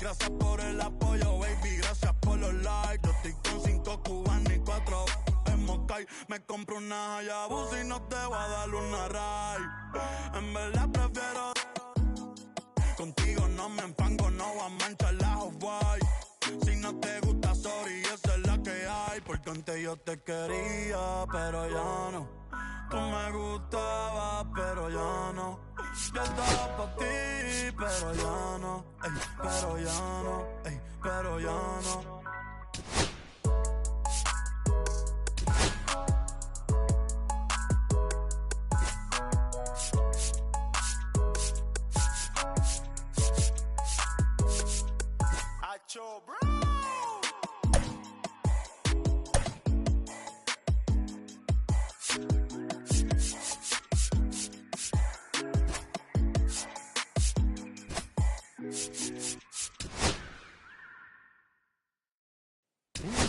Gracias por el apoyo, baby, gracias por los likes. Yo estoy con 5 cubanos y 4 en Moscay. Me compro una Hayabusa y no te voy a dar una ride. En verdad prefiero contigo, no me empango, no voy a manchar la Off-White. Si no te gusta, sorry, esa es la que hay. Porque antes yo te quería, pero ya no. Tú me gustabas, pero ya no. Yo estaba pa' ti, pero ya no. Ey, pero ya no, ey, pero ya no. Acho, bro.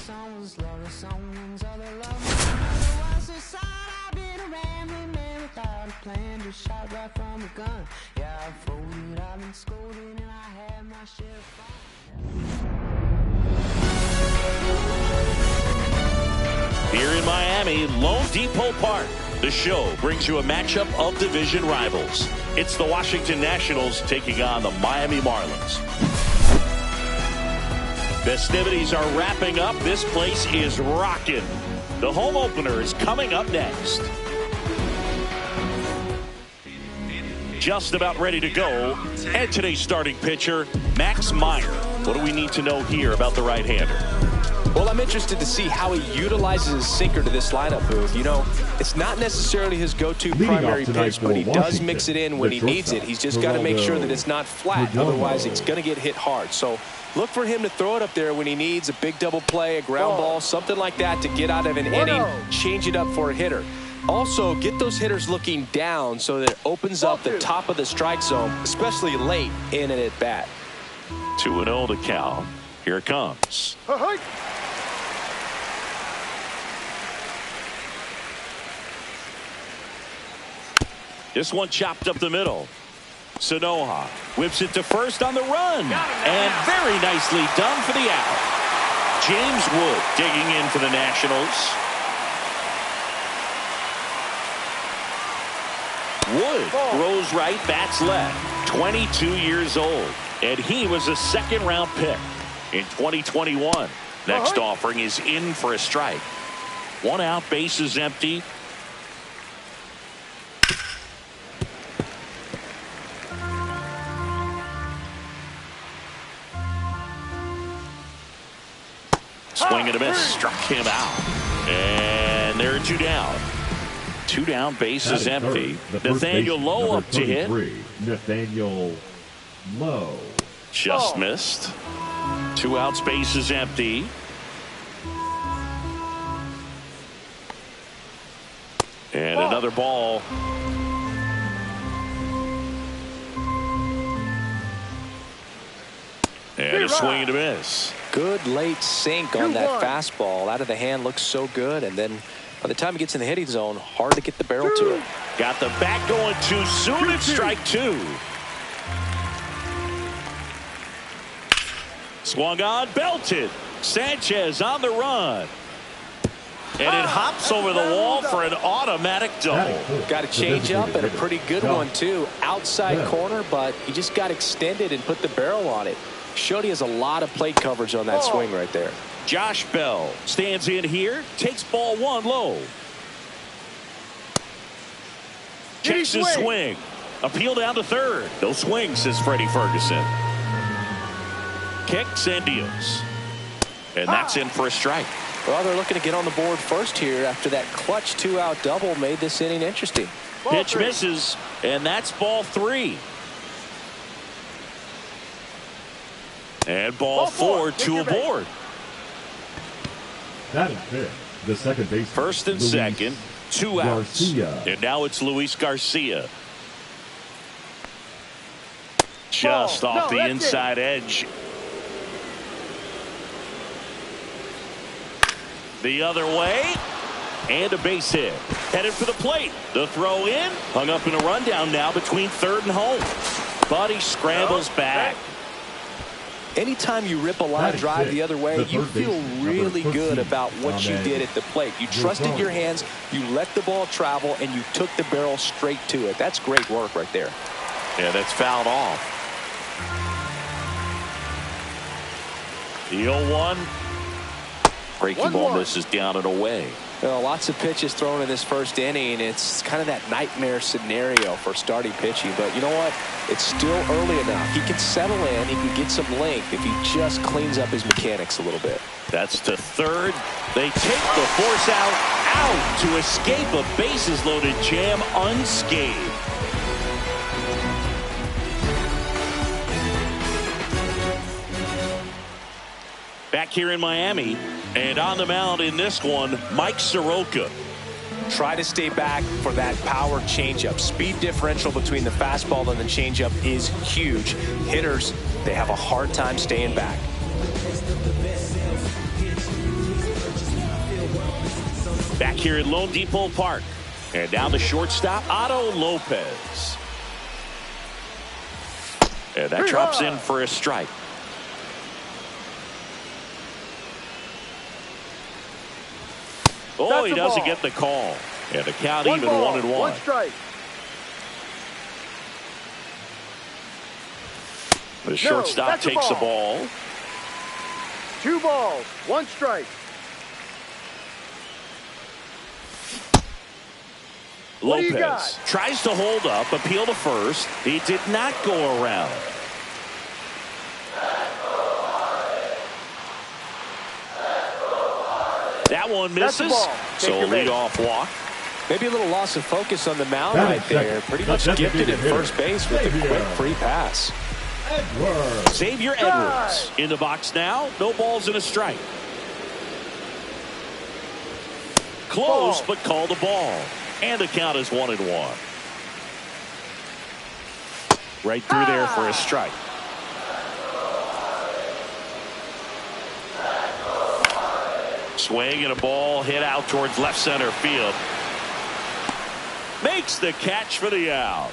Song was love, the songs other love. Was the side I've been a rambling man without a plan, just shot right from a gun. Yeah, I've folded, I've been scolded, and I had my share of fun. Here in Miami, Lone Depot Park, the show brings you a matchup of division rivals. It's the Washington Nationals taking on the Miami Marlins. Festivities are wrapping up. This place is rocking. The home opener is coming up next. Just about ready to go. And today's starting pitcher, Max Meyer. What do we need to know here about the right-hander? Well, I'm interested to see how he utilizes his sinker to this lineup, Booth. You know, it's not necessarily his go-to primary pitch, but he does mix it in when he needs it. He's just got to make sure that it's not flat. Otherwise, it's going to get hit hard. So look for him to throw it up there when he needs a big double play, a ground ball, something like that to get out of an inning, change it up for a hitter. Also, get those hitters looking down so that it opens up the top of the strike zone, especially late in an at-bat. 2-0 to count. Here it comes. This one chopped up the middle. Sanoha whips it to first on the run. And very nicely done for the out. James Wood digging in for the Nationals. Wood throws right, bats left. 22 years old. And he was a second-round pick in 2021. Next offering is in for a strike. 1 out, base is empty. Swing and a miss, struck him out. And there are 2 down. 2 down, base is empty. Nathaniel Lowe up to hit. Nathaniel Lowe. Just missed. 2 outs, base is empty. And another ball. And a swing and a miss. Good late sink on that fastball. Out of the hand, looks so good. And then by the time he gets in the hitting zone, hard to get the barrel to it. Got the bat going too soon. It's strike 2. Swung on, belted. Sanchez on the run. And it hops over the wall for an automatic double. Got a change up and a pretty good one, too. Outside corner, but he just got extended and put the barrel on it. Showed he has a lot of plate coverage on that swing right there. Josh Bell stands in here, takes ball 1 low. Checks his swing. Appeal down to third. No swing, says Freddie Ferguson. Kicks and deals. And that's in for a strike. Well, they're looking to get on the board first here after that clutch 2-out double made this inning interesting. Pitch misses, and that's ball 3. And ball 4, 2 aboard. That is fair. The second base. First and second, 2 outs. And now it's Luis Garcia. Just off the inside edge. The other way. And a base hit. Headed for the plate. The throw in. Hung up in a rundown now between third and home. But he scrambles back. Anytime you rip a line drive the other way, you feel really good about what you did at the plate. You trusted your hands, you let the ball travel, and you took the barrel straight to it. That's great work right there. Yeah, that's fouled off. The 0-1. Breaking ball misses down and away. Well, lots of pitches thrown in this first inning. It's kind of that nightmare scenario for starting pitching. But you know what? It's still early enough. He can settle in. He can get some length if he just cleans up his mechanics a little bit. That's to third. They take the force out to escape a bases-loaded jam unscathed. Back here in Miami, and on the mound in this one, Mike Soroka. Try to stay back for that power changeup. Speed differential between the fastball and the changeup is huge. Hitters, they have a hard time staying back. Back here at Lone Depot Park, and down the shortstop, Otto Lopez. And that drops in for a strike. Oh, he doesn't get the call. And the count even 1-1. One strike. The shortstop takes the ball. 2 balls, 1 strike. Lopez tries to hold up, appeal to first. He did not go around. That one misses, so a leadoff walk. Maybe a little loss of focus on the mound right there. Pretty much gifted at first base with a quick free pass. Xavier Edwards in the box now. No balls and a strike. Close, but called a ball. And the count is 1-1. Right through there for a strike. Swing and a ball hit out towards left center field. Makes the catch for the out.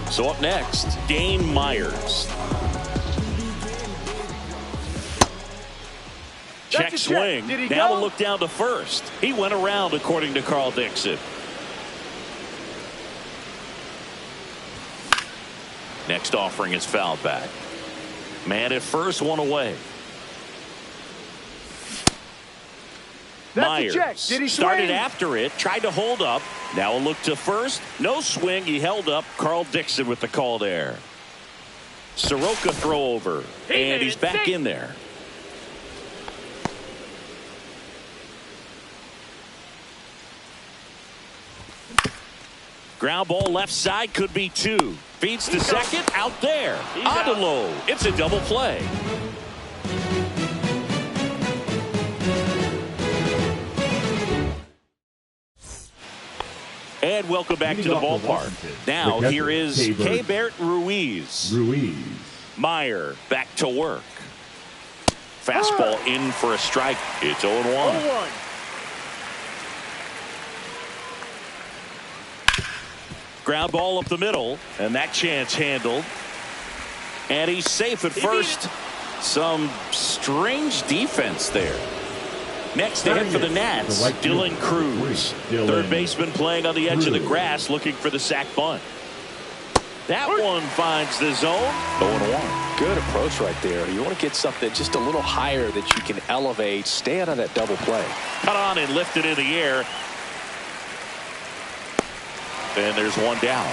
So up next, Dane Myers. Check swing. Now a look down to first. He went around, according to Carl Dixon. Next offering is fouled back. Man at first, 1 away. Myers started after it, tried to hold up. Now a look to first. No swing. He held up. Carl Dixon with the call there. Soroka throw over. And he's back in there. Ground ball left side, could be 2. Feeds to second, out there. Odelo, it's a double play. And welcome back to the ballpark. Now here is Keibert Ruiz. Meyer back to work. Fastball in for a strike. It's 0-1. Ground ball up the middle, and that chance handled. And he's safe at first. Some strange defense there. Next to hit for the Nats, Dylan Cruz. Third baseman playing on the edge of the grass, looking for the sac bunt. That one finds the zone. 0-1. Good approach right there. You want to get something just a little higher that you can elevate. Stay out of that double play. Cut on and lifted in the air. And there's one down.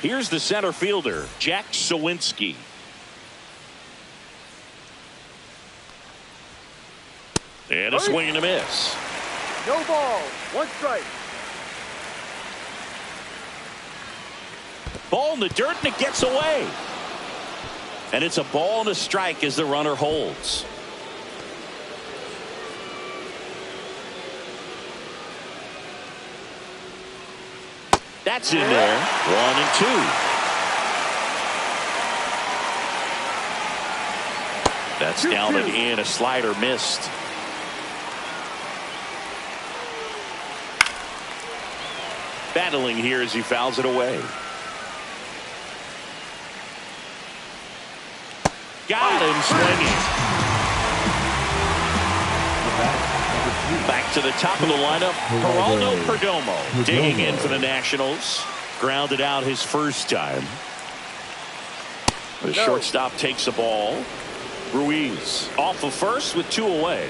Here's the center fielder, Jack Sawinski. And a swing and a miss. No ball, 1 strike. Ball in the dirt, and it gets away. And it's a ball and a strike as the runner holds. That's in there. 1-2. That's down and in. A slider missed. battling here as he fouls it away. Got him swinging. Back to the top of the lineup, Geraldo Perdomo digging in for the Nationals. Grounded out his first time. The shortstop takes the ball. Ruiz off of first with 2 away.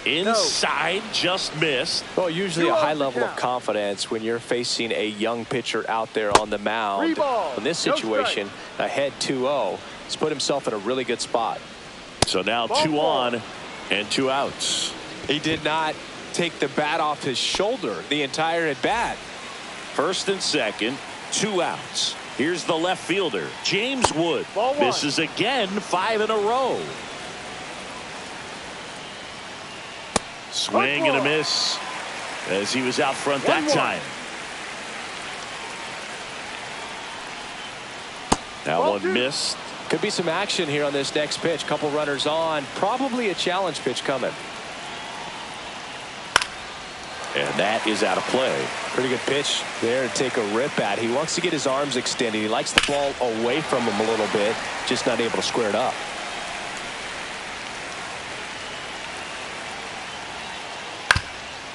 Inside, just missed. Well, usually a high level of confidence when you're facing a young pitcher out there on the mound. In this situation, ahead 2-0, he's put himself in a really good spot. So now 2 on and 2 outs. He did not take the bat off his shoulder the entire at bat. First and second, 2 outs. Here's the left fielder, James Wood. Misses again, 5 in a row. Swing and a miss as he was out front that time. That one missed. Could be some action here on this next pitch. Couple runners on. Probably a challenge pitch coming. And that is out of play. Pretty good pitch there to take a rip at. He wants to get his arms extended. He likes the ball away from him a little bit. Just not able to square it up.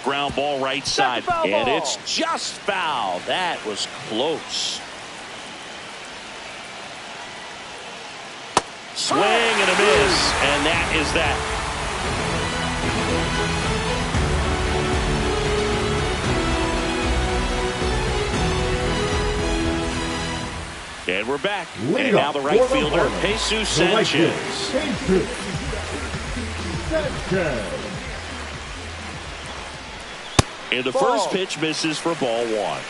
Ground ball right side. And it's just foul. That was close. Swing and a miss. And that is that. And we're back. And now the right fielder, Jesus Sanchez. And the first pitch misses for ball 1.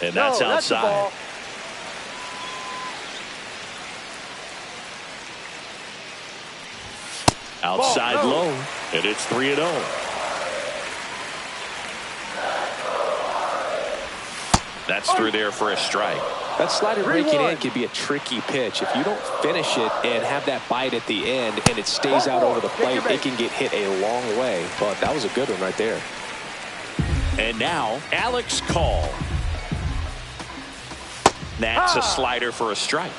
And that's outside. Outside low. And it's 3-0. That's through there for a strike. That slider breaking in can be a tricky pitch. If you don't finish it and have that bite at the end and it stays out over the plate, it can get hit a long way. But that was a good one right there. And now Alex Call. That's a slider for a strike.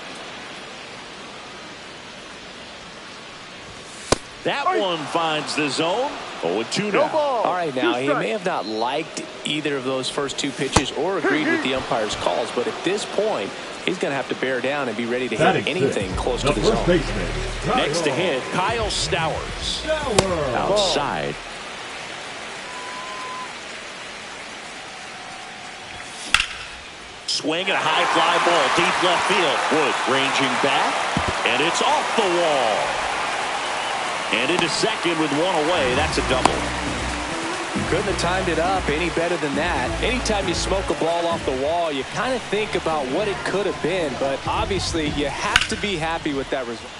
That one finds the zone. 0-2 now. All right, now he may have not liked either of those first 2 pitches or agreed with the umpire's calls, but at this point, he's going to have to bear down and be ready to hit anything close to the zone. Next to hit, Kyle Stowers. Outside. Swing and a high fly ball deep left field. Wood ranging back, and it's off the wall. And into second with 1 away. That's a double. Couldn't have timed it up any better than that. Anytime you smoke a ball off the wall, you kind of think about what it could have been. But obviously, you have to be happy with that result.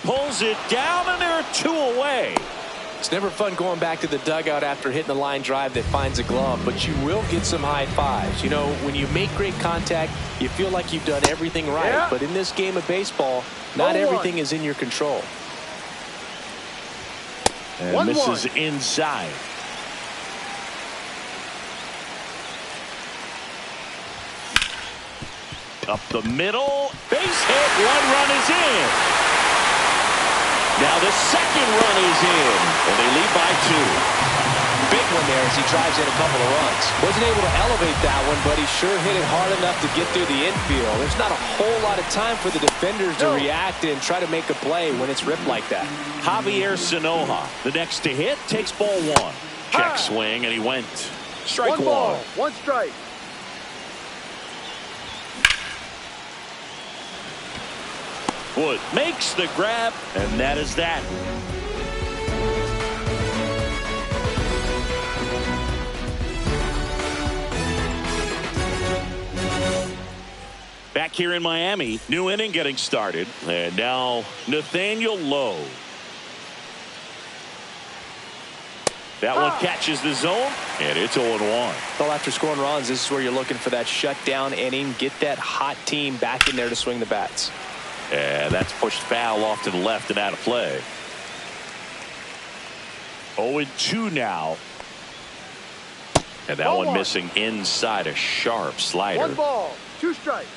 Pulls it down, and there are 2 away. It's never fun going back to the dugout after hitting a line drive that finds a glove, but you will get some high fives. You know, when you make great contact, you feel like you've done everything right. Yeah. But in this game of baseball, not everything is in your control. And misses inside. Up the middle. Base hit. 1 run is in. Now the second run is in. And they lead by 2. Big one there as he drives in a couple of runs. Wasn't able to elevate that one, but he sure hit it hard enough to get through the infield. There's not a whole lot of time for the defenders to react and try to make a play when it's ripped like that. Javier Sanoja, the next to hit, takes ball 1. Check swing, and he went. Strike 1. 1 ball, 1 strike. Wood makes the grab, and that is that. Back here in Miami, new inning getting started, and now Nathaniel Lowe. That one catches the zone, and it's 0-1. Well, after scoring runs, this is where you're looking for that shutdown inning, get that hot team back in there to swing the bats. And that's pushed foul off to the left and out of play. 0-2 now. And that one missing inside, a sharp slider. 1 ball, 2 strikes.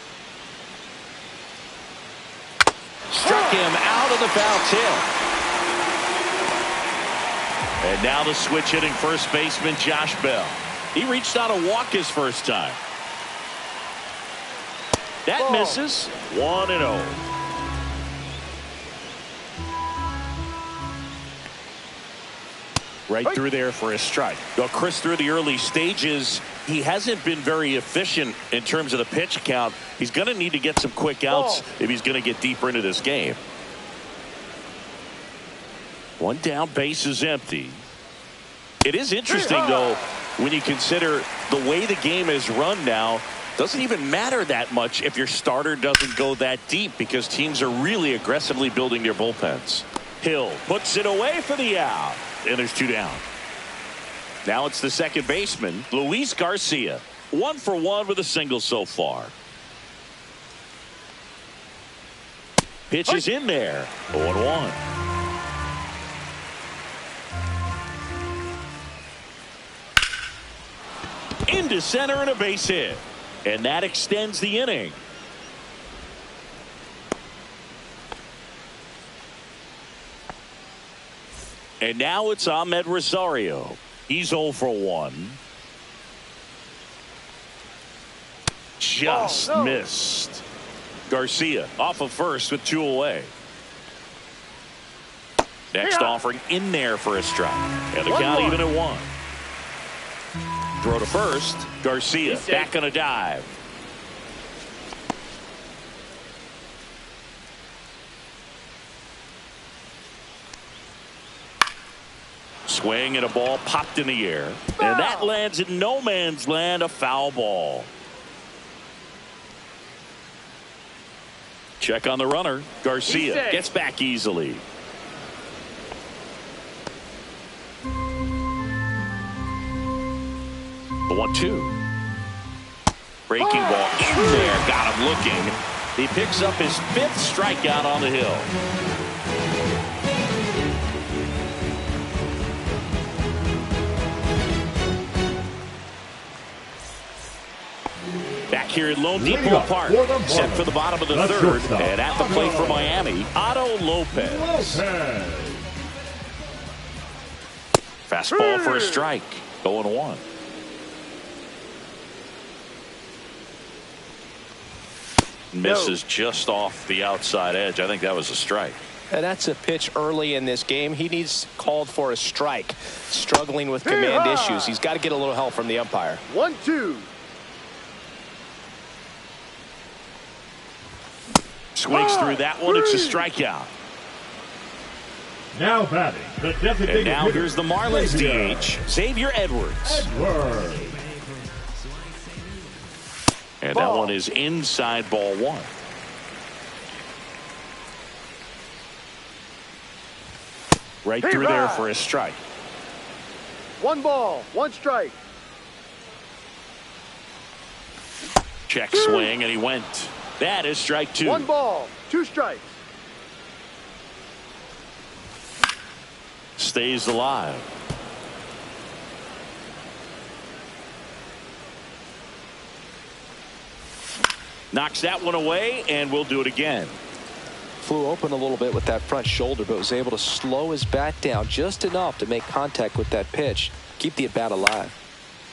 Struck him out of the foul tip. And now the switch hitting first baseman Josh Bell. He reached out a walk his first time. That misses. 1-0. Right through there for a strike. Well, Chris, through the early stages, he hasn't been very efficient in terms of the pitch count. He's going to need to get some quick outs if he's going to get deeper into this game. 1 down, base is empty. It is interesting, though, when you consider the way the game is run now. Doesn't even matter that much if your starter doesn't go that deep, because teams are really aggressively building their bullpens. Hill puts it away for the out. And there's 2 down. Now it's the second baseman, Luis Garcia. 1 for 1 with a single so far. Pitch is in there. 0-1. Into center and a base hit. And that extends the inning. And now it's Ahmed Rosario. He's 0 for 1. Just missed. Garcia off of first with 2 away. Next offering in there for a strike. And the count even at 1. Throw to first. Garcia back on a dive. Swing and a ball popped in the air. And that lands in no man's land, a foul ball. Check on the runner. Garcia gets back easily. The 1-2. Breaking ball in there. Got him looking. He picks up his 5th strikeout on the hill. Back here at Lone Depot Park, set for the bottom of the 3rd, and at the plate for Miami, Otto Lopez. Fastball for a strike. 0-1. Misses just off the outside edge. I think that was a strike. And that's a pitch early in this game. He needs called for a strike. Struggling with command issues. He's got to get a little help from the umpire. 1-2. Swings through that one. It's a strikeout. Now batting, the designated and now here's the Marlins DH, Xavier Edwards. And that one is inside ball 1. Right through there for a strike. 1 ball, 1 strike. Check swing, and he went. That is strike 2. 1 ball, 2 strikes. Stays alive. Knocks that one away, and we'll do it again. Flew open a little bit with that front shoulder, but was able to slow his bat down just enough to make contact with that pitch. Keep the at-bat alive.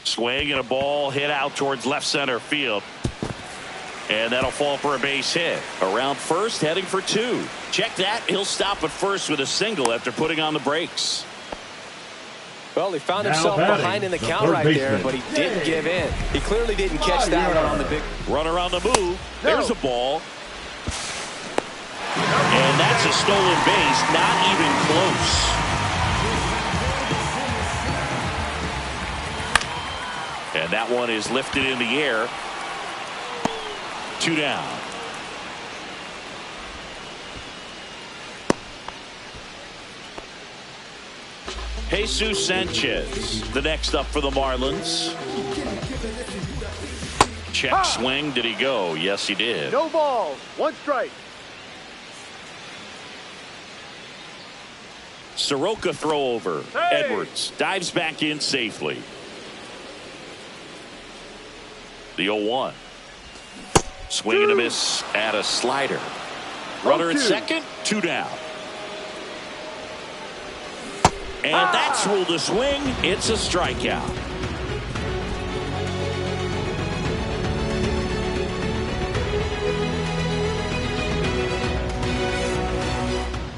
Swing and a ball hit out towards left center field. And that'll fall for a base hit. Around first, heading for 2. Check that. He'll stop at first with a single after putting on the brakes. Well, he found himself behind in the count right there, but he didn't give in. He clearly didn't catch that one on the big runner on the move. There's a ball. And that's a stolen base. Not even close. And that one is lifted in the air. 2 down. Jesus Sanchez, the next up for the Marlins. Check swing. Did he go? Yes, he did. No balls, 1 strike. Soroka throw over. Hey! Edwards dives back in safely. The 0-1. Swing and a miss at a slider. Runner at second, 2 down. And that's ruled a swing. It's a strikeout.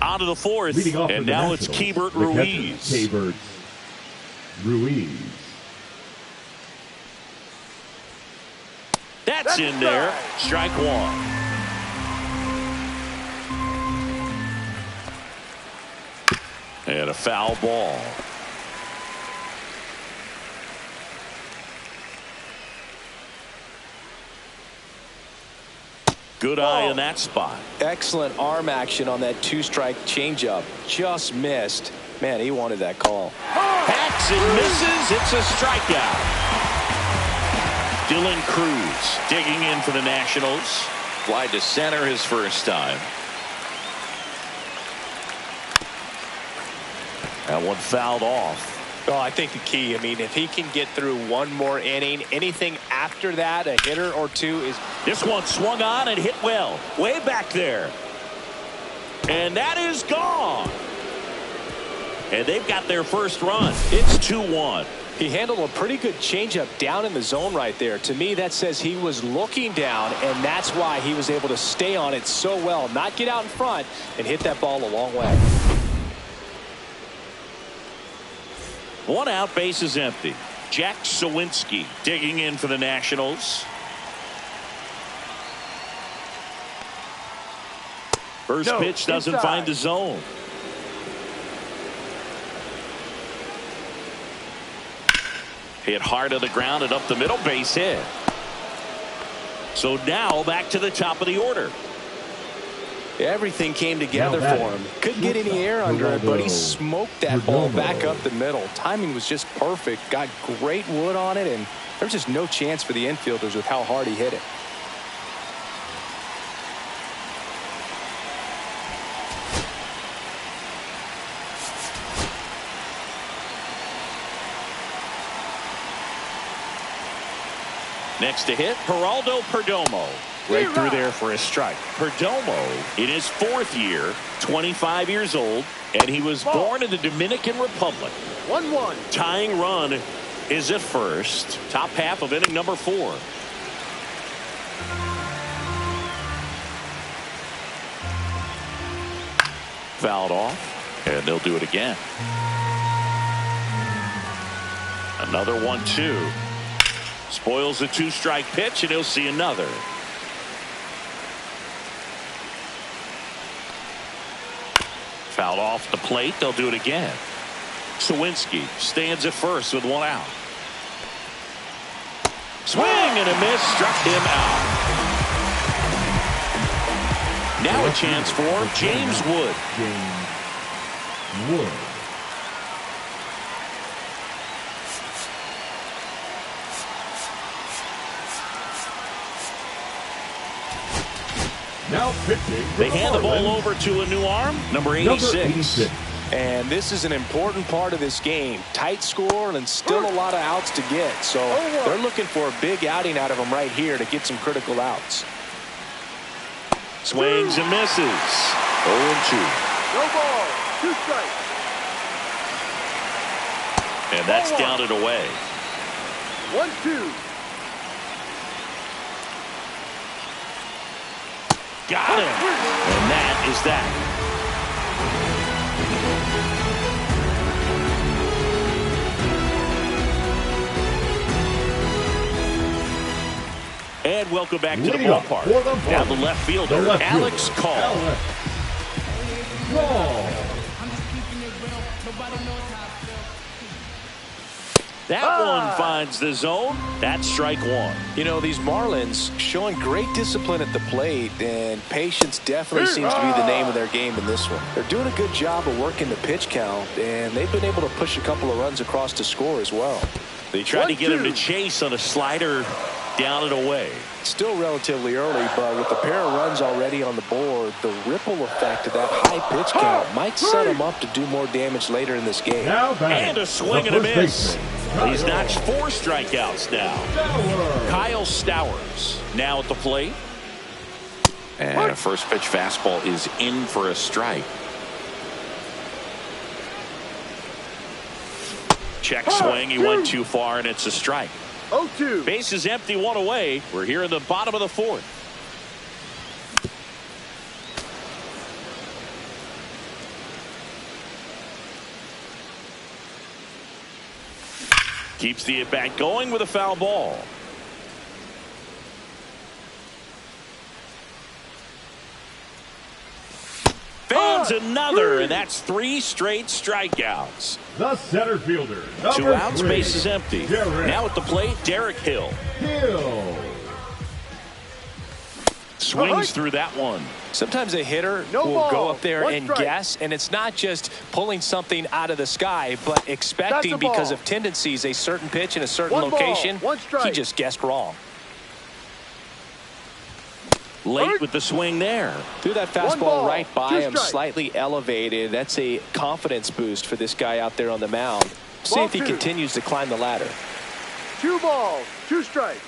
On to the 4th, and now it's Keibert Ruiz. Keibert Ruiz. That's in there. Strike 1. And a foul ball. Good eye in that spot. Excellent arm action on that 2-strike changeup. Just missed. Man, he wanted that call. Hacks and misses. It's a strikeout. Dylan Cruz digging in for the Nationals. Fly to center his first time. That one fouled off. Well, I think the key, I mean, if he can get through one more inning, anything after that, a hitter or two is... This one swung on and hit well. Way back there. And that is gone. And they've got their first run. It's 2-1. He handled a pretty good changeup down in the zone right there. To me, that says he was looking down, and that's why he was able to stay on it so well, not get out in front, and hit that ball a long way. 1 out, base is empty. Jack Sawinski digging in for the Nationals. First pitch doesn't find the zone. Hit hard to the ground and up the middle, base hit. So now back to the top of the order. Everything came together for him. Couldn't get any air under it, but he smoked that ball back up the middle. Timing was just perfect. Got great wood on it, and there's just no chance for the infielders with how hard he hit it. Next to hit, Geraldo Perdomo. Right through there for a strike. Perdomo in his 4th year, 25 years old, and he was born in the Dominican Republic. 1-1. Tying run is at first. Top half of inning number 4. Fouled off, and they'll do it again. Another 1-2. Spoils the 2-strike pitch, and he'll see another. Fouled off the plate. They'll do it again. Sawinski stands at first with 1 out. Swing and a miss. Struck him out. Now a chance for James Wood. James Wood. Now pitching. They hand the ball over to a new arm, number 86. And this is an important part of this game. Tight score and still a lot of outs to get. So they're looking for a big outing out of him right here to get some critical outs. Swings and misses. 0-2. No ball. 2 strikes. And that's down and away. 1-2. Got him. And that is that. And welcome back to the ballpark. Down the left fielder, Alex Call. That one finds the zone. That's strike 1. You know, these Marlins showing great discipline at the plate, and patience definitely seems to be the name of their game in this one. They're doing a good job of working the pitch count, and they've been able to push a couple of runs across to score as well. They tried to get him to chase on a slider down and away. Still relatively early, but with the pair of runs already on the board, the ripple effect of that high pitch count might set him up to do more damage later in this game. And a swing and a miss. He's notched 4 strikeouts now. Kyle Stowers now at the plate. And a first pitch fastball is in for a strike. Check swing. He went too far, and it's a strike. 0-2. Base is empty, 1 away. We're here in the bottom of the 4th. Keeps the at-bat going with a foul ball. Fans another, and that's 3 straight strikeouts. The center fielder. 2 outs, 3, base is empty. Derek. Now at the plate, Derek Hill. Swings through that one. Sometimes a hitter No will ball. go up there 1 and strike. guess, and it's not just pulling something out of the sky, but expecting That's a ball. because of tendencies a certain pitch in a certain 1 ball, location. 1 strike. He just guessed wrong. Late with the swing there. Threw that 1 fastball ball, right by 2 him, strikes. slightly elevated. That's a confidence boost for this guy out there on the mound. See Ball if he 2. continues to climb the ladder. 2 balls, 2 strikes.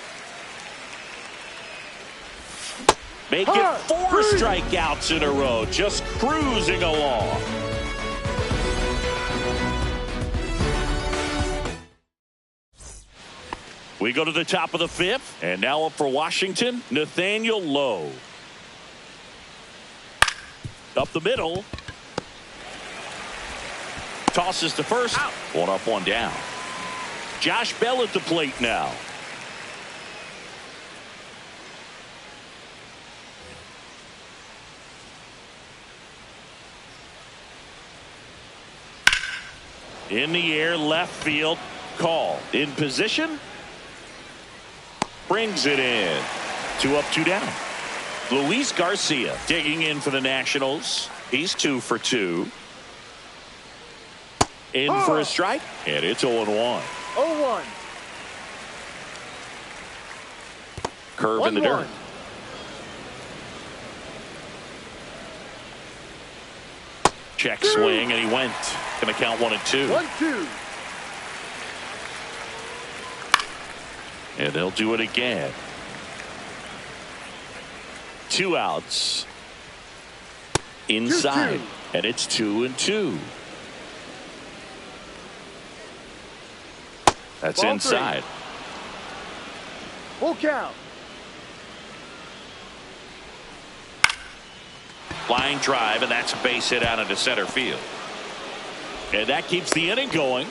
Make it 4 strikeouts in a row. Just cruising along. We go to the top of the 5th, and now up for Washington, Nathaniel Lowe. Up the middle. Tosses to first. 1 up, 1 down. Josh Bell at the plate now. In the air, left field, call. In position. Brings it in. 2 up, 2 down. Luis Garcia digging in for the Nationals. He's 2 for 2. In for a strike, and it's 0-1. 0-1. Curve in the 1-1. dirt. Check swing, and he went. Going to count 1 and 2. 1-2. And they'll do it again. 2 outs. Inside. 2-2. And it's 2-2. That's Ball inside. 3. Full count. Line drive, and that's a base hit out into center field. And that keeps the inning going.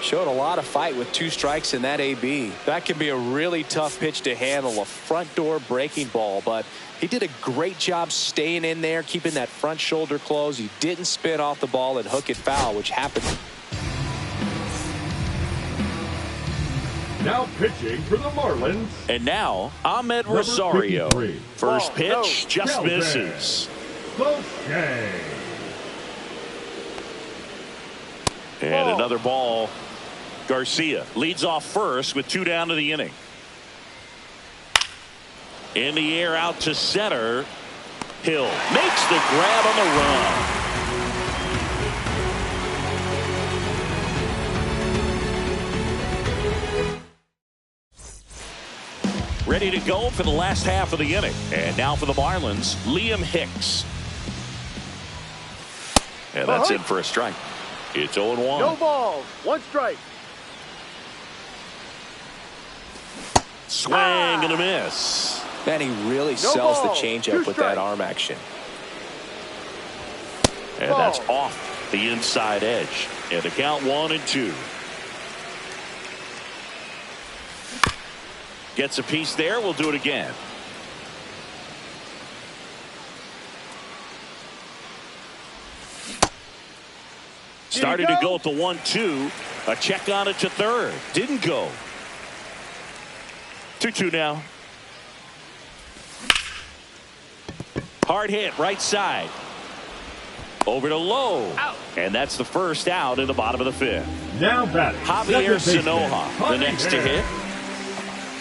Showed a lot of fight with 2 strikes in that AB. That can be a really tough pitch to handle, a front door breaking ball, but he did a great job staying in there, keeping that front shoulder closed. He didn't spin off the ball and hook it foul, which happened. Now pitching for the Marlins. And now, Ahmed Rosario. 53. First pitch, No. just Calvin. misses. Boucher. And Ball. another ball. Garcia leads off first with 2 down to the inning. In the air out to center. Hill makes the grab on the run. Ready to go for the last half of the inning. And now for the Marlins, Liam Hicks. And that's in for a strike. It's 0-1. No balls, 1 strike. Swing and a miss. Man, he really sells the ball, changeup 2 with that strikes. arm action. And Ball. that's off the inside edge. And the count 1-2. Gets a piece there. We'll do it again. Started to go at the 1-2. A check on it to third. Didn't go. 2-2 now. Hard hit right side. Over to Lowe. Out. And that's the first out in the bottom of the 5th. Now batting. Javier second baseman, Sanoja, the next to Javier hit.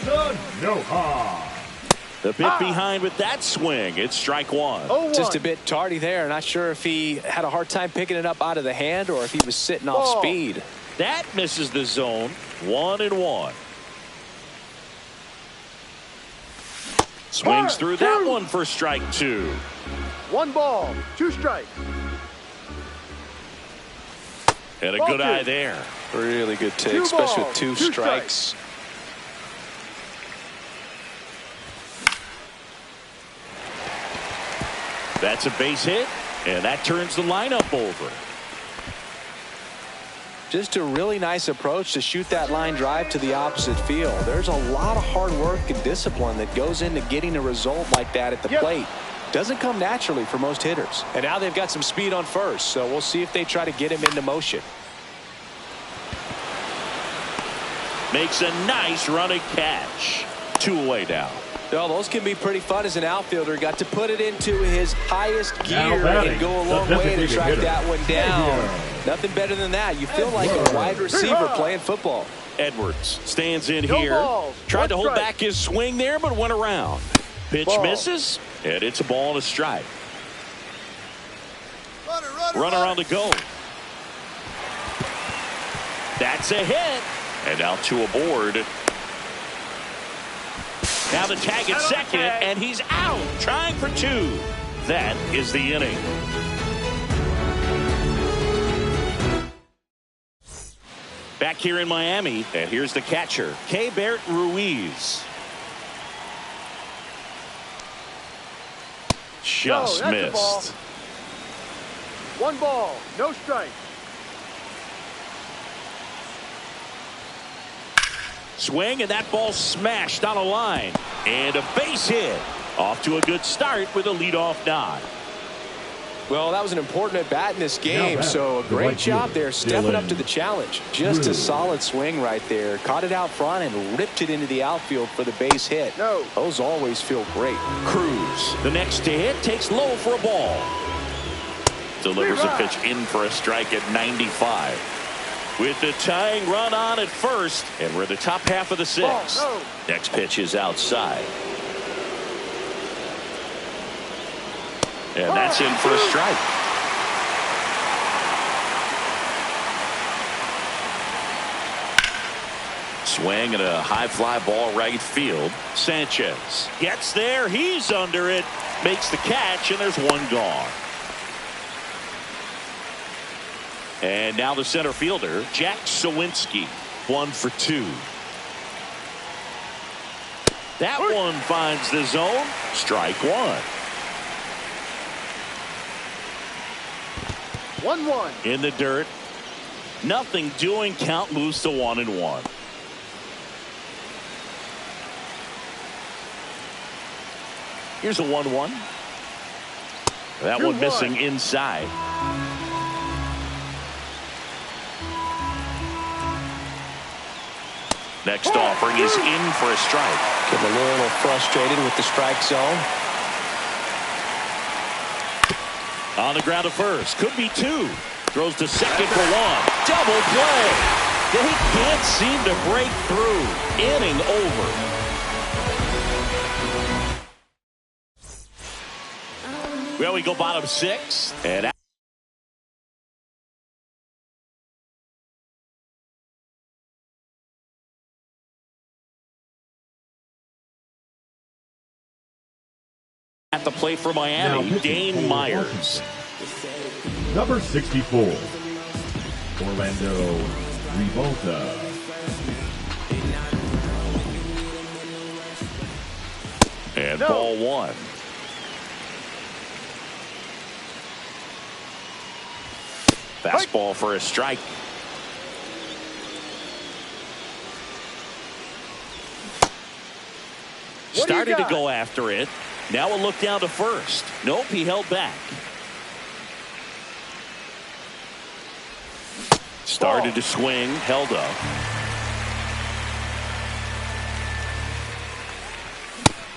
Sanoha. The bit behind with that swing. It's strike one. Just a bit tardy there. Not sure if he had a hard time picking it up out of the hand or if he was sitting off speed. That misses the zone. 1-1. Swings through that one for strike two. 1 ball, 2 strikes. And a good eye there. Really good take, especially with 2 strikes. That's a base hit, and that turns the lineup over. Just a really nice approach to shoot that line drive to the opposite field. There's a lot of hard work and discipline that goes into getting a result like that at the plate. Doesn't come naturally for most hitters. And now they've got some speed on first, so we'll see if they try to get him into motion. Makes a nice running catch. 2 away now. Well, those can be pretty fun as an outfielder. Got to put it into his highest gear and go a long way to track that one down. Nothing better than that. You feel like a wide receiver playing football. Edwards stands in here. Tried to hold back his swing there, but went around. Pitch misses, and it's a ball and a strike. Runner on the go. That's a hit. And now 2 aboard. Now the tag at second, and he's out, trying for 2. That is the inning. Back here in Miami, and here's the catcher, Keibert Ruiz. Just missed. 1 ball, no strike. Swing, and that ball smashed on a line. And a base hit. Off to a good start with a leadoff nod. Well, that was an important at-bat in this game, so a great job there stepping up to the challenge. Just a solid swing right there. Caught it out front and ripped it into the outfield for the base hit. Those always feel great. Cruz, the next to hit, takes low for a ball. Delivers a pitch in for a strike at 95. With the tying run on at first, and we're in the top half of the 6th. Next pitch is outside. And that's in for a strike. Swing and a high fly ball right field. Sanchez gets there. He's under it. Makes the catch, and there's 1 gone. And now the center fielder, Jack Sawinski, 1 for 2. That one finds the zone. Strike 1. 1-1. In the dirt. Nothing doing. Count moves to 1-1. Here's a 1-1. That one missing inside. Next offering is in for a strike. Getting a little frustrated with the strike zone. On the ground to first. Could be 2. Throws to second for 1. Double play. They can't seem to break through. Inning over. Well, we go bottom 6. And at the plate for Miami, Dane Myers. Number 64, Orlando Revolta. And ball 1. Fastball for a strike. Started to go after it. Now a look down to first. Nope, he held back. Started to swing, held up.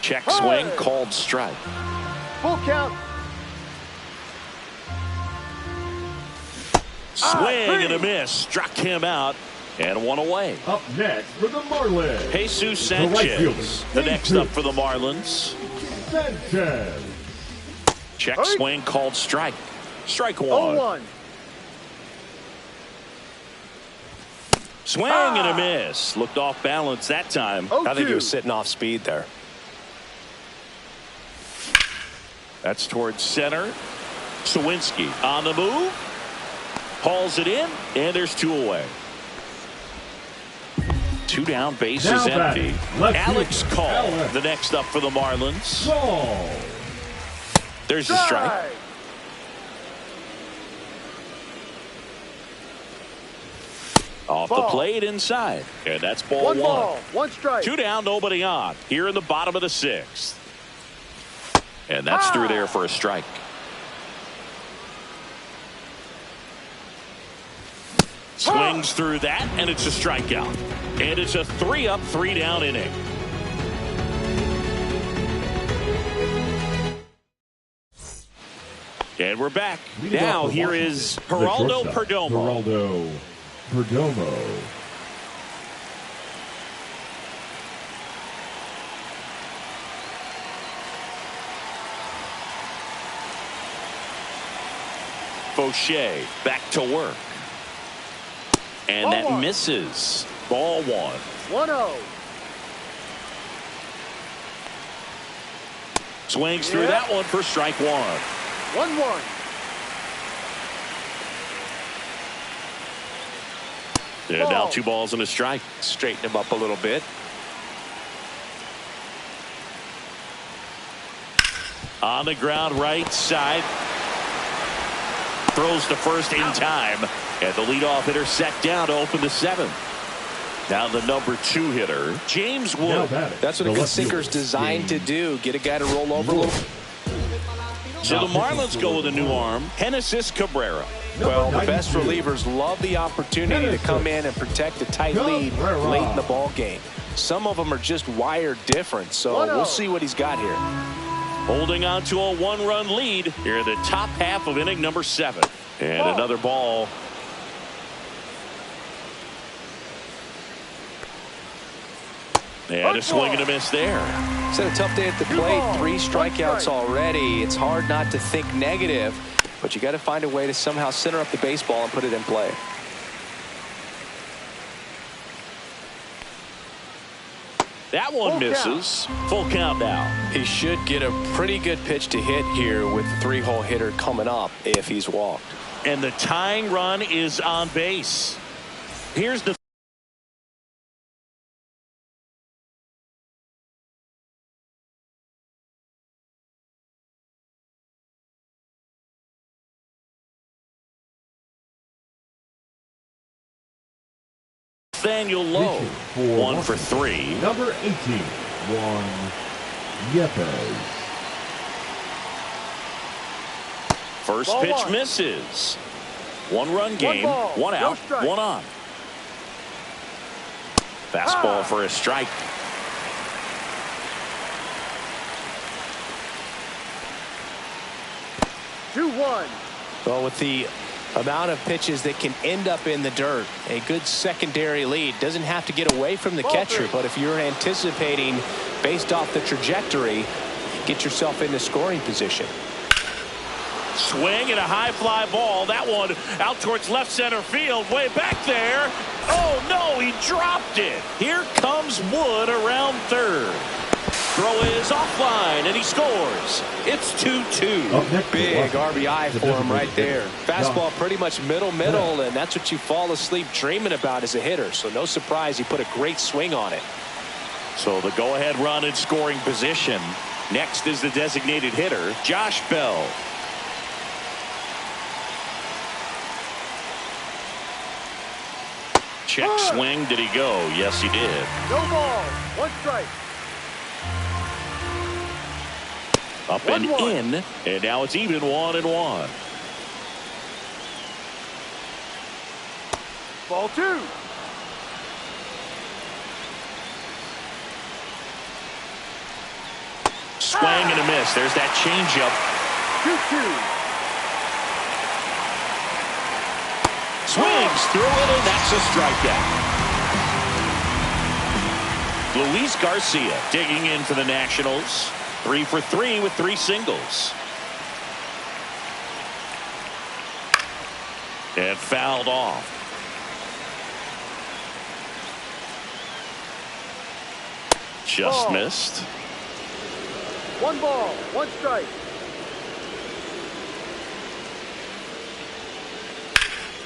Check swing, called strike. Full count. Swing and a miss. Struck him out. And one away. Up next for the Marlins, Jesus Sanchez. the next up for the Marlins. Sanchez. Check swing called strike. Strike one. 0-1. Swing and a miss. Looked off balance that time. I think he was sitting off speed there. That's towards center. Sawinski on the move. Hauls it in, and there's two away. Two down, base is empty. Alex Call, the next up for the Marlins. There's the strike. Off the plate inside. And that's ball one. Ball, one strike. Two down, nobody on. Here in the bottom of the sixth. And that's through there for a strike. Swings through that, and it's a strikeout. And it's a 3-up, 3-down inning. And we're back. Now here is Geraldo Perdomo. Geraldo Perdomo. Fauché back to work. And that misses. Ball one. 1-0. Swings through that one for strike one. 1-1. And now 2 balls and a strike. Straighten him up a little bit. On the ground right side. Throws to first in time. And the leadoff hitter set down to open the 7th. Now the number 2 hitter, James Wood. That's what a good sinker's designed to do. Get a guy to roll over a little. So the Marlins go with a new arm, Genesis Cabrera. Well, the best relievers love the opportunity to come in and protect a tight lead late in the ball game. Some of them are just wired different, so we'll see what he's got here. Holding on to a 1-run lead here in the top half of inning number 7. And another ball. And a swing and a miss there. It's had a tough day at the plate. 3 strikeouts already. It's hard not to think negative, but you got to find a way to somehow center up the baseball and put it in play. That one misses. Full count now. He should get a pretty good pitch to hit here with the 3-hole hitter coming up if he's walked. And the tying run is on base. Here's the Daniel Lowe, 1 for 3. Number 18, Juan Yepes. First pitch misses. 1-run game, 1 out, 1 on. Fastball for a strike. Well, with the amount of pitches that can end up in the dirt, a good secondary lead doesn't have to get away from the catcher, but if you're anticipating based off the trajectory, get yourself into scoring position. Swing and a high fly ball. That one out towards left center field, way back there. Oh no, he dropped it. Here comes Wood around third. Throw is offline, and he scores. It's 2-2. Big RBI for him right there. Fastball pretty much middle, and that's what you fall asleep dreaming about as a hitter. So no surprise he put a great swing on it. So the go-ahead run in scoring position. Next is the designated hitter, Josh Bell. Check swing. Did he go? Yes, he did. No ball. 1 strike. Up and in, and now it's even 1-1. Ball 2. Swing and a miss. There's that changeup. 2-2. Swings through it, and that's a strikeout. Luis Garcia digging in for the Nationals. 3 for 3 with 3 singles. And fouled off. Just missed. 1 ball, 1 strike.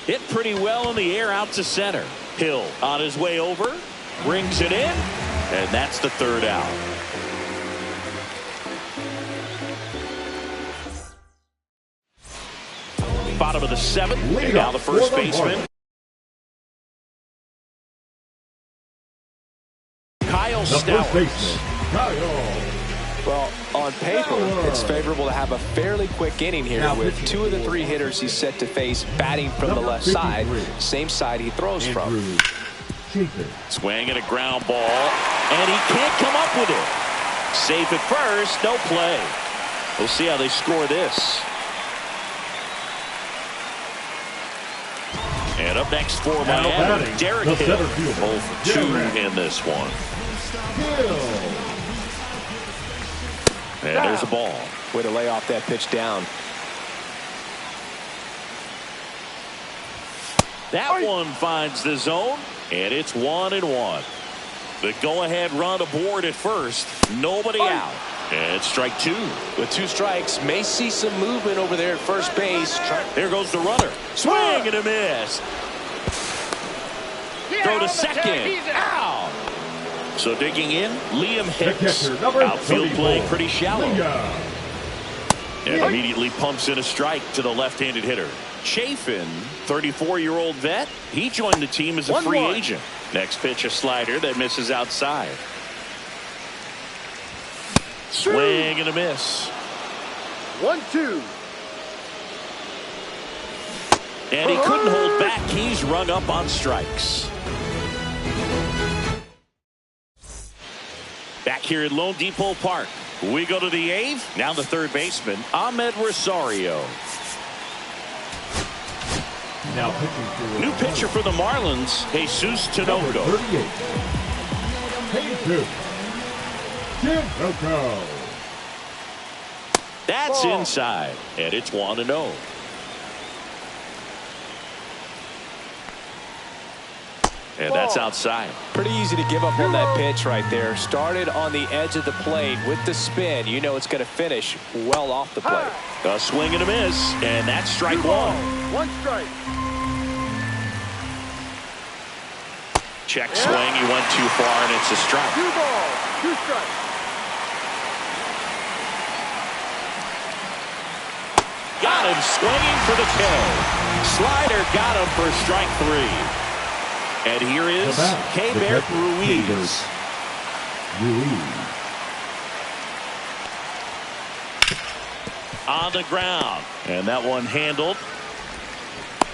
Hit pretty well in the air out to center. Hill on his way over. Brings it in. And that's the 3rd out. Bottom of the 7th. And now the first baseman. Kyle Stowers. Well, on paper, it's favorable to have a fairly quick inning here with 2 of the 3 hitters he's set to face batting from the left side, same side he throws from. Swing and a ground ball, and he can't come up with it. Safe at first, no play. We'll see how they score this. And up next for Miami, Derek Hill. 0 for 2 in this one. And there's a ball. Way to lay off that pitch down. That one finds the zone, and it's 1-1. The go-ahead run aboard at first. Nobody out. And strike 2. With 2 strikes, may see some movement over there at first base. There goes the runner. Swing and a miss. Throw to second. Out. So digging in, Liam Hicks. Outfield play pretty shallow. And immediately pumps in a strike to the left-handed hitter. Chafin, 34-year-old vet. He joined the team as a free agent. Next pitch, a slider that misses outside. Swing and a miss. 1-2. And he couldn't hold back. He's rung up on strikes. Back here at Lone Depot Park, we go to the 8th. Now the 3rd baseman, Ahmed Rosario. Now pitching for New pitcher for the Marlins, Jesus Tinoco. 38. Tinoco. That's inside, and it's 1-0. And that's outside. Pretty easy to give up on that pitch right there. Started on the edge of the plate with the spin. You know it's going to finish well off the plate. A swing and a miss, and that's strike 1. 1 strike. Check swing, he went too far, and it's a strike. 2 balls, 2 strikes. Got him swinging for the kill. Slider got him for strike 3. And here is Keibert Ruiz. On the ground. And that one handled.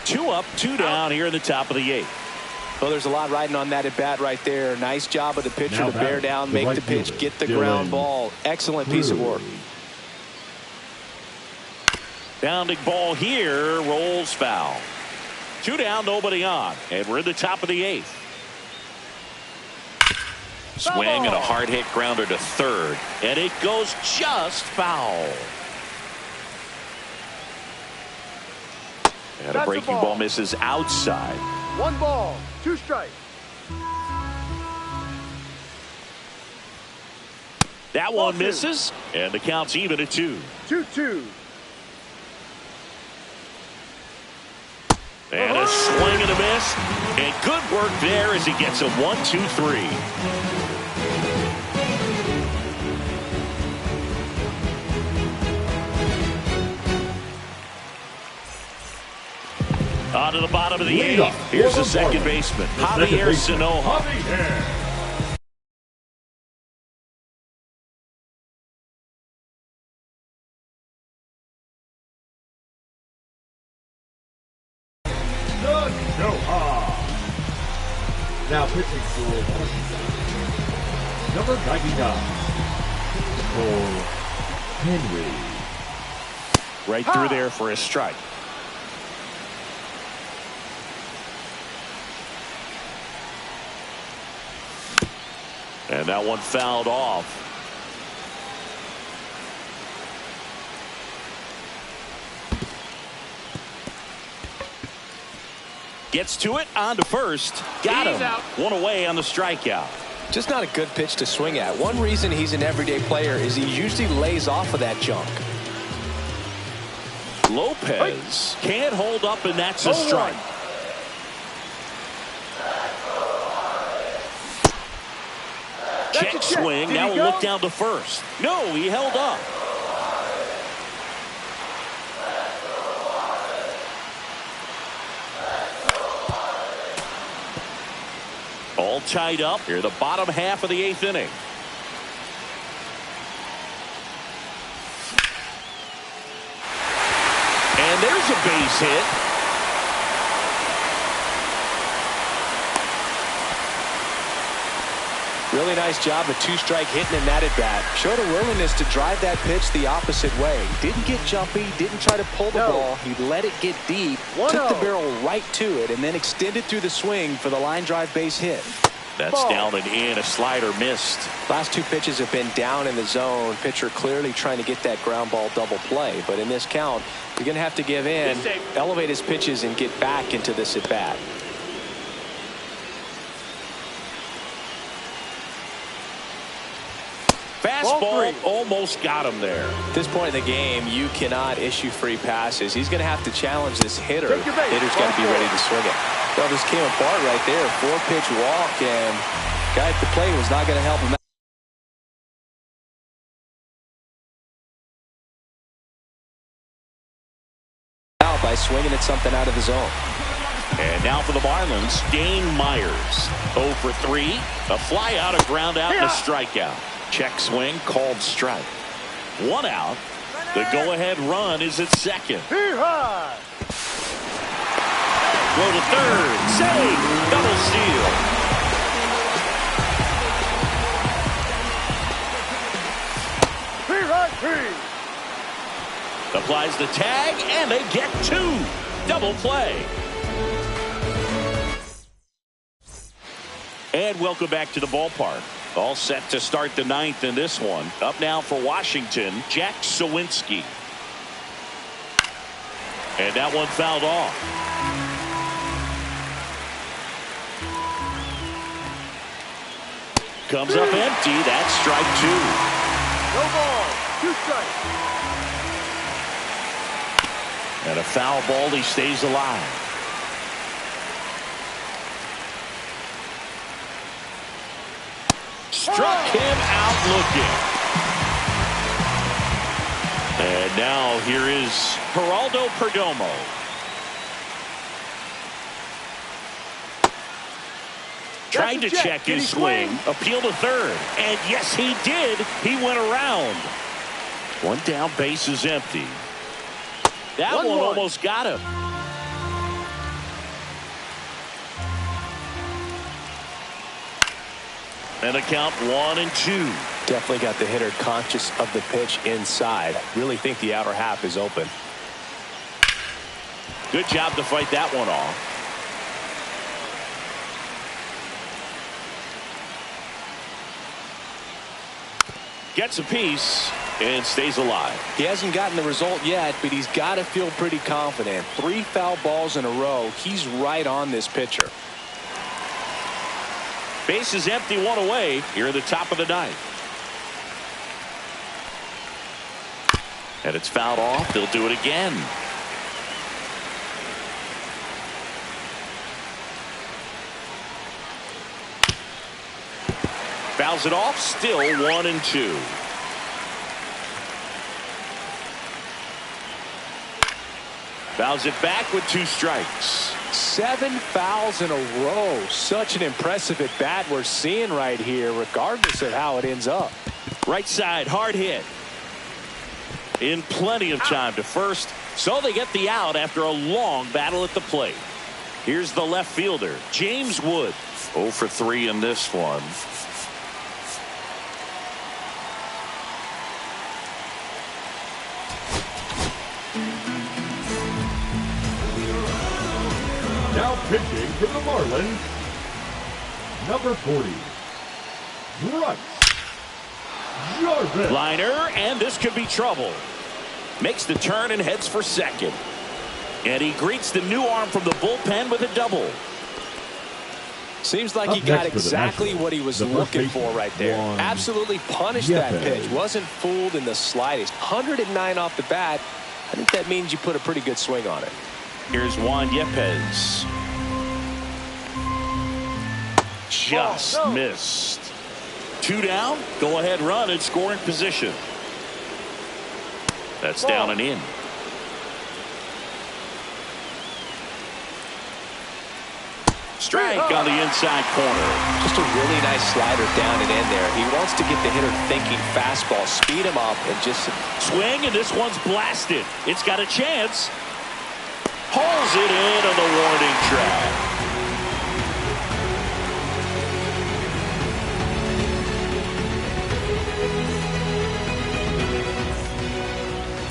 2 up, 2 down here in the top of the 8th. Well, there's a lot riding on that at bat right there. Nice job of the pitcher to bear down, make the pitch, get the ground ball. Excellent piece of work. Bounding ball here, rolls foul. 2 down, nobody on, and we're in the top of the 8th. Swing and a hard hit grounder to 3rd, and it goes just foul. And a breaking ball misses outside. 1 ball, 2 strikes. That one misses, and the count's even at 2. 2-2. And a swing and a miss. And good work there as he gets a 1-2-3. On to the bottom of the 8th. Here's the second baseman, Javier Sanoja. Now pitching for number 99, Cole Henry. Right through there for a strike. And that one fouled off. Gets to it, on to first. Got him. Out. One away on the strikeout. Just not a good pitch to swing at. One reason he's an everyday player is he usually lays off of that junk. Lopez can't hold up, and that's a strike. Check swing. Now we'll look down to first. No, he held up. All tied up here, the bottom half of the 8th inning. And there's a base hit. Really nice job of two-strike hitting in that at bat. Showed a willingness to drive that pitch the opposite way. Didn't get jumpy, didn't try to pull the ball. He let it get deep, took the barrel right to it, and then extended through the swing for the line drive base hit. That's down and in. A slider missed. Last two pitches have been down in the zone. Pitcher clearly trying to get that ground ball double play. But in this count, you're going to have to give in, elevate his pitches, and get back into this at bat. Fastball almost got him there. At this point in the game, you cannot issue free passes. He's going to have to challenge this hitter. Hitter's got to be ready to swing it. Well, this came apart right there. 4-pitch walk, and guy at the plate was not going to help him out by swinging at something out of the zone. And now for the Marlins, Dane Myers. 0 for 3. A fly out, a ground out, and a strikeout. Check swing, called strike. 1 out. The go-ahead run is at second. Throw to third. Save. Double steal. Applies the tag, and they get 2. Double play. And welcome back to the ballpark. All set to start the 9th in this one. Up now for Washington, Jack Sawinski. And that one fouled off. Comes up empty. That's strike 2. No ball. 2 strikes. And a foul ball. He stays alive. Struck him out looking. And now here is Geraldo Perdomo. Trying to check his swing. Appeal to third. And yes, he did. He went around. One down, base is empty. That one almost got him. And a count 1 and 2. Definitely got the hitter conscious of the pitch inside. Really think the outer half is open. Good job to fight that one off. Gets a piece and stays alive. He hasn't gotten the result yet, but he's got to feel pretty confident. 3 foul balls in a row. He's right on this pitcher. Base is empty, 1 away here at the top of the 9th. And it's fouled off. They'll do it again. Fouls it off. Still 1 and 2. Fouls it back with 2 strikes. 7 fouls in a row. Such an impressive at bat we're seeing right here, regardless of how it ends up. Right side, hard hit. In plenty of time to first, so they get the out after a long battle at the plate. Here's the left fielder, James Wood. 0 for 3 in this one. Now pitching for the Marlins, number 40, Right. Jarvis. Liner, and this could be trouble. Makes the turn and heads for second. And he greets the new arm from the bullpen with a double. Seems like he got exactly what he was looking for right there. Absolutely punished that pitch. Wasn't fooled in the slightest. 109 off the bat. I think that means you put a pretty good swing on it. Here's Juan Yepez. Just missed. 2 down. Go ahead run in scoring position. That's down and in. Strike on the inside corner. Just a really nice slider down and in there. He wants to get the hitter thinking fastball, speed him up, and just swing, and this one's blasted. It's got a chance. Pulls it in on the warning track.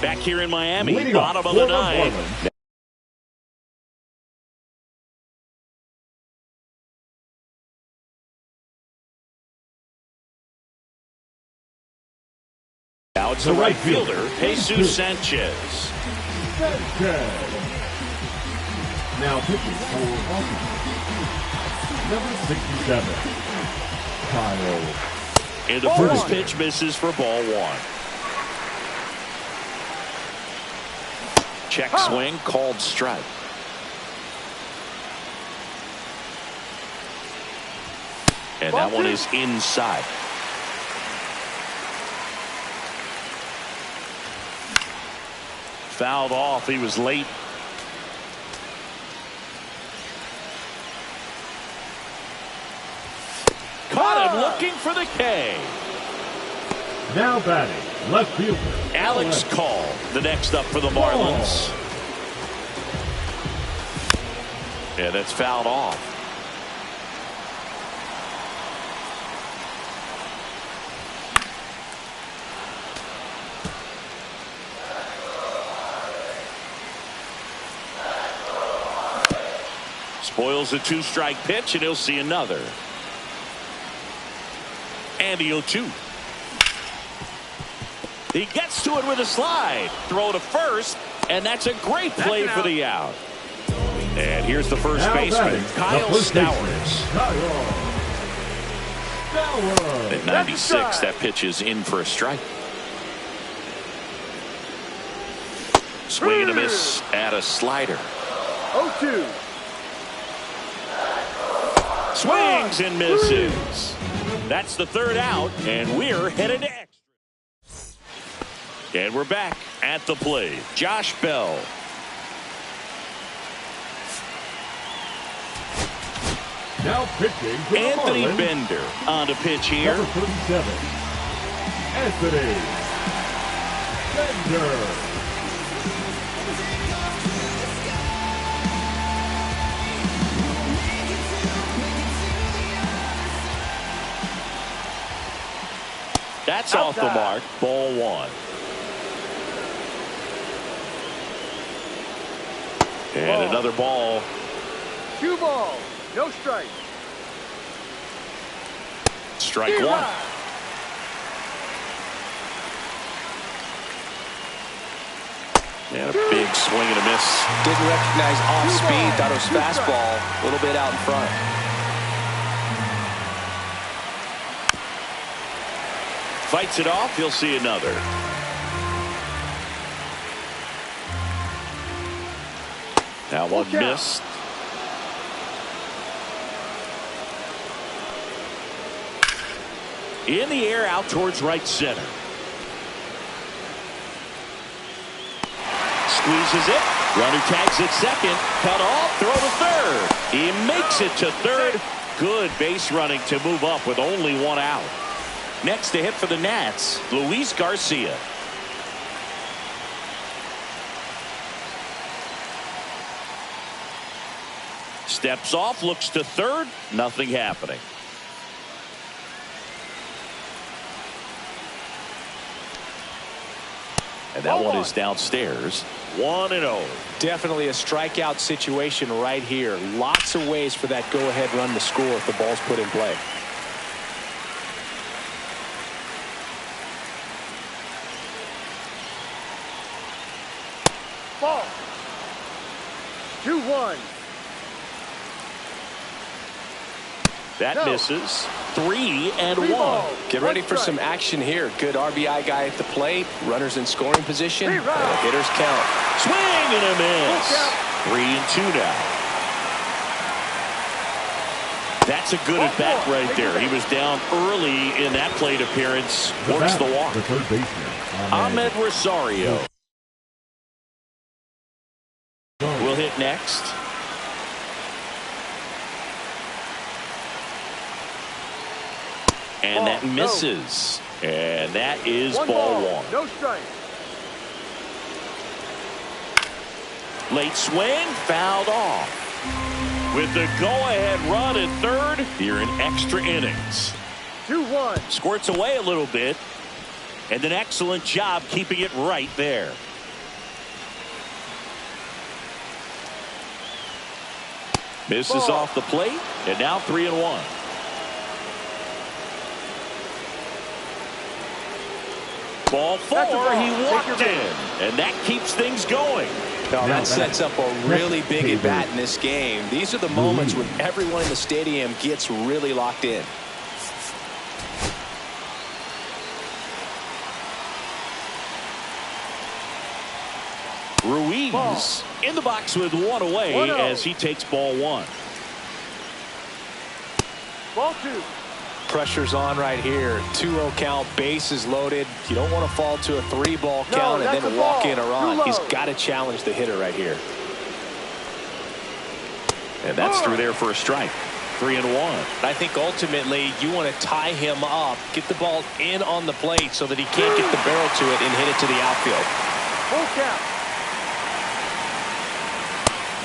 Back here in Miami, bottom of the 9th. Now it's the right fielder, Jesus Sanchez. Now pitching for Washington, number 67, Kyle. And the first pitch misses for ball 1. Check swing, called strike. And that one is inside. Fouled off. He was late. Caught him looking for the K. Now batting, left fielder Alex Call, the next up for the Marlins. Yeah, that's fouled off. Spoils a 2-strike pitch, and he'll see another. And the 0-2. He gets to it with a slide. Throw to first, and that's a great play for the out. And here's the first baseman, Kyle Stowers. At 96, that pitch is in for a strike. Swing and a miss at a slider. 0-2. Swings and misses. That's the 3rd out, and we're headed to extra. And we're back at the plate. Josh Bell. Now pitching for Anthony Marlins, Bender on to pitch here. number 37, Anthony Bender. That's off the mark. Ball 1. And another ball. 2 balls. No strike. Strike 1. And a big swing and a miss. didn't recognize off speed. Thought it was fastball. A little bit out in front. Fights it off. He'll see another. That one missed. In the air, out towards right center. Squeezes it. Runner tags at second. Cut off. Throw to third. He makes it to third. Good base running to move up with only 1 out. Next to hit for the Nats, Luis Garcia. Steps off, looks to third. Nothing happening. And that one is downstairs. 1-0. Definitely a strikeout situation right here. Lots of ways for that go-ahead run to score if the ball's put in play. 2-1. That misses. 3-1. Get ready for some action here. Good RBI guy at the plate. Runners in scoring position. Hitters count. Swing and a miss. 3-2 now. That's a good at bat right there. He was down early in that plate appearance. Works the walk. The third baseman, Ahmed Rosario will hit next. And that misses. And that is ball one. No strike. Late swing, fouled off. With the go-ahead run at third, here in extra innings. 2-1. Squirts away a little bit. And an excellent job keeping it right there. Misses off the plate. And now 3-1. Ball four, he walked in, and that keeps things going. Now that sets up a really big at bat in this game. These are the moments when everyone in the stadium gets really locked in. Ruiz in the box with one away as he takes ball one. Ball two. Pressure's on right here. 2-0 count, bases loaded. You don't want to fall to a 3-ball count and then walk in a run. He's got to challenge the hitter right here. And that's through there for a strike. 3-1. I think ultimately you want to tie him up, get the ball in on the plate so that he can't get the barrel to it and hit it to the outfield. Full count.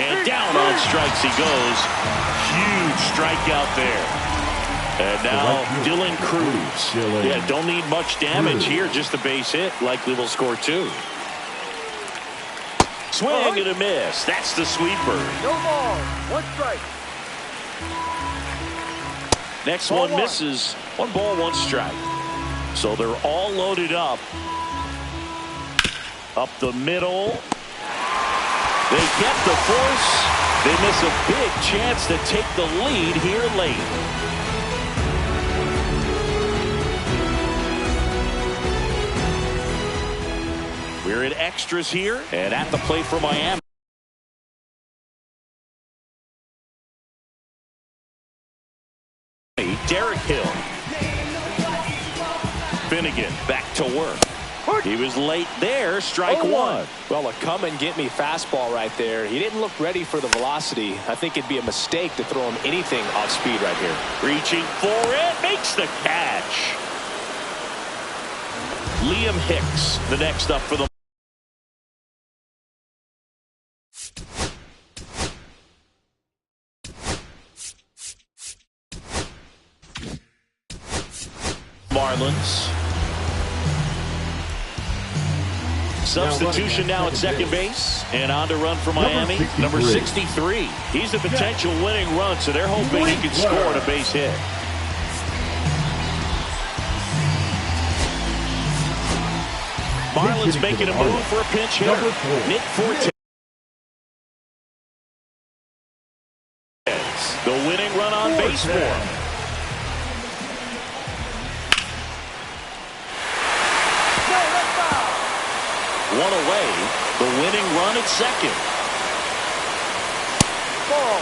And down on strikes he goes. Huge strikeout there. And now Dylan Cruz. Yeah, don't need much damage here. Just a base hit. Likely will score two. Swing and a miss. That's the sweeper. No ball. One strike. Next one misses. 1 ball, 1 strike. So they're all loaded up. Up the middle. They kept the force. They miss a big chance to take the lead here late. We're in extras here, and at the plate for Miami. Derek Hill. Finnegan back to work. He was late there. Strike one. Well, a come and get me fastball right there. He didn't look ready for the velocity. I think it'd be a mistake to throw him anything off speed right here. Reaching for it. Makes the catch. Liam Hicks, the next up for the Marlins. Substitution now at second base, and on to run for Miami, number 63. He's the potential winning run, so they're hoping he can score on a base hit. Marlins making a move for a pinch hitter. Nick Forte. The winning run on base for him. One away, the winning run at second. Ball.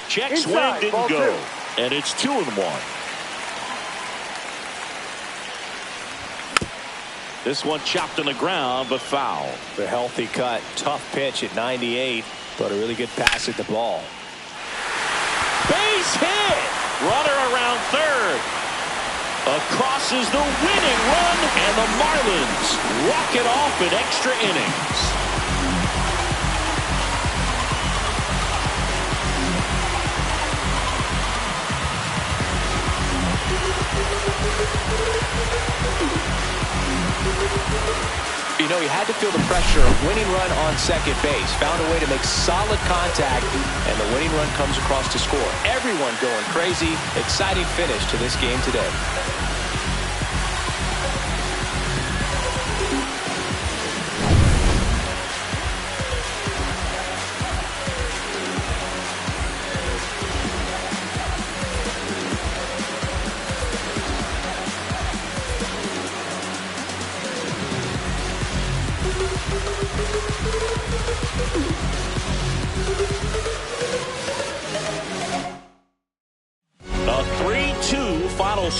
Check swing didn't go, and it's 2-1. This one chopped on the ground, but foul. The healthy cut, tough pitch at 98, but a really good pass at the ball. Base hit! Runner around third. Across is the winning run, and the Marlins walk it off in extra innings. You know, he had to feel the pressure of winning run on second base. Found a way to make solid contact, and the winning run comes across to score. Everyone going crazy. Exciting finish to this game today.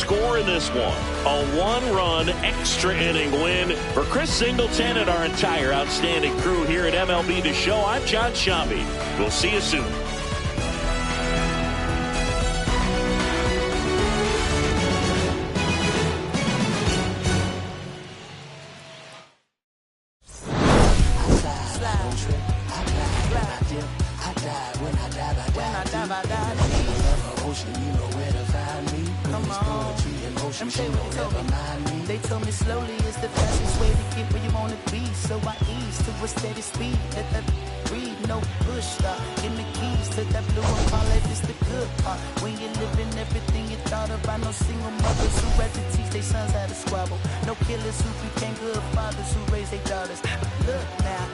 score in this one. A one-run extra inning win for Chris Singleton and our entire outstanding crew here at MLB The Show. I'm John Shambi. We'll see you soon. They told me slowly is the fastest way to get where you want to be. So I ease to a steady speed. Let that breathe, no push stop. Give me keys to that blue and call it is the good part. When you're living everything you thought about. No single mothers who had to teach their sons how to squabble. No killers who became good fathers who raised their daughters. But look now,